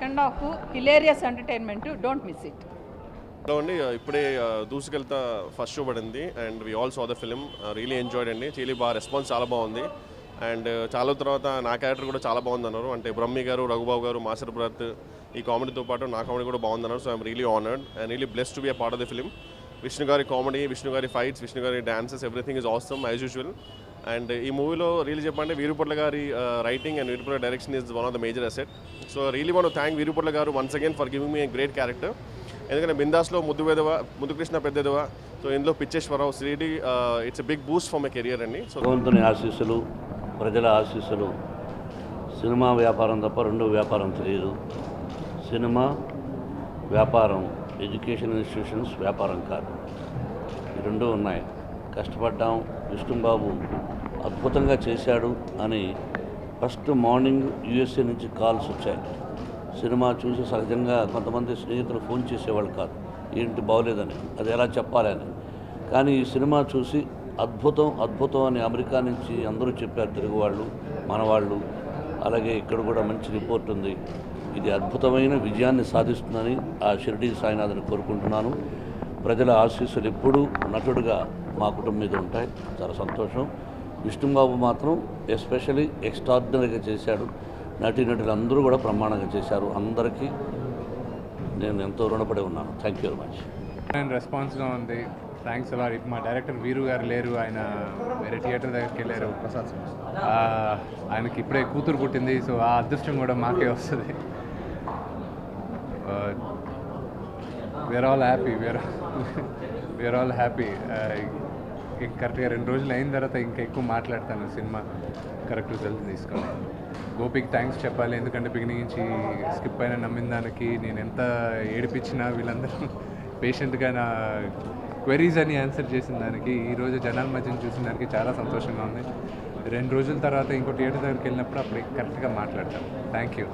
Second half hilarious entertainment, don't miss it. Hello అండి, ఇప్పుడే దూసుకెళ్తా first show పడింది and we all saw the film. Really enjoyed అండి. చాలా బాగా రెస్పాన్స్ చాలా బాగుంది. అండ్ చాలా తర్వాత నా క్యారెక్టర్ కూడా చాలా బాగుంది అన్నారు. అంటే బ్రహ్మి గారు, రఘుబాబు గారు, మాస్టర్ భరత్ ఈ కామెడీతో పాటు నా కామెడీ కూడా బాగుంది అన్నారు. So I'm really honoured and really blessed to be a part of the film. Vishnu గారి కామెడీ, విష్ణు గారి ఫైట్స్, విష్ణు గారి dances, everything is awesome as usual. And ఈ మూవీలో రియలీ చెప్పండి వీరుపట్ల గారి writing and Veerupatla direction is one of the major asset. So really want to thank Veerupatla గారు once again for giving me a great character. ఎందుకంటే బిందాస్లో ముద్దు కృష్ణ పెద్దెదవ, so ఇందులో పిచ్చేశ్వరరావు, శ్రీడి, it's a big boost for my career అండి. So భగవంతుని ఆశీస్సులు, ప్రజల ఆశీస్సులు. సినిమా వ్యాపారం తప్ప రెండో వ్యాపారం తెలియదు. సినిమా వ్యాపారం, ఎడ్యుకేషన్ ఇన్స్టిట్యూషన్స్ వ్యాపారం కాదు. ఈ రెండూ ఉన్నాయి. కష్టపడ్డాం. విష్ణుబాబు అద్భుతంగా చేశాడు అని ఫస్ట్ మార్నింగ్ యూఎస్ఏ నుంచి కాల్స్ వచ్చాయి. సినిమా చూసి సహజంగా కొంతమంది స్నేహితులు ఫోన్ చేసేవాళ్ళు కాదు, ఏంటి బాగోలేదని, అది ఎలా చెప్పాలని. కానీ ఈ సినిమా చూసి అద్భుతం అద్భుతం అని అమెరికా నుంచి అందరూ చెప్పారు, తెలుగు వాళ్ళు, మనవాళ్ళు. అలాగే ఇక్కడ కూడా మంచి రిపోర్ట్ ఉంది. ఇది అద్భుతమైన విజయాన్ని సాధిస్తుందని ఆ షిరిడి సాయినాథ్ని కోరుకుంటున్నాను. ప్రజల ఆశీస్సులు ఎప్పుడూ నటుడుగా మా కుటుంబం మీద ఉంటాయి. చాలా సంతోషం. విష్ణుబాబు మాత్రం ఎస్పెషలీ ఎక్స్ట్రాడినరీగా చేశాడు. నటీనటులందరూ కూడా బ్రహ్మాండంగా చేశారు. అందరికీ నేను ఎంతో రుణపడి ఉన్నాను. Thank you very much. రెస్పాన్స్గా ఉంది. థ్యాంక్స్ అలా. మా డైరెక్టర్ వీరు గారు లేరు, ఆయన వేరే థియేటర్ దగ్గరికి వెళ్ళారు. ఆయనకి ఇప్పుడే కూతురు పుట్టింది, సో ఆ అదృష్టం కూడా మాకే వస్తుంది. We are all happy, we are all happy. కరెక్ట్గా 2 రోజులు అయిన తర్వాత ఇంకా ఎక్కువ మాట్లాడతాను సినిమా కరెక్ట్ రిజల్ట్ తీసుకొని. గోపికి థ్యాంక్స్ చెప్పాలి, ఎందుకంటే బిగినింగ్ నుంచి స్కిప్ అయిన నమ్మిన దానికి నేను ఎంత ఏడిపించినా వీళ్ళందరూ పేషెంట్గా నా క్వెరీస్ అని ఆన్సర్ చేసిన దానికి, ఈరోజు జనాల మధ్యన చూసిన దానికి చాలా సంతోషంగా ఉంది. 2 రోజుల తర్వాత ఇంకో థియేటర్ దగ్గరికి వెళ్ళినప్పుడు అప్పుడు కరెక్ట్గా మాట్లాడతాను. Thank you.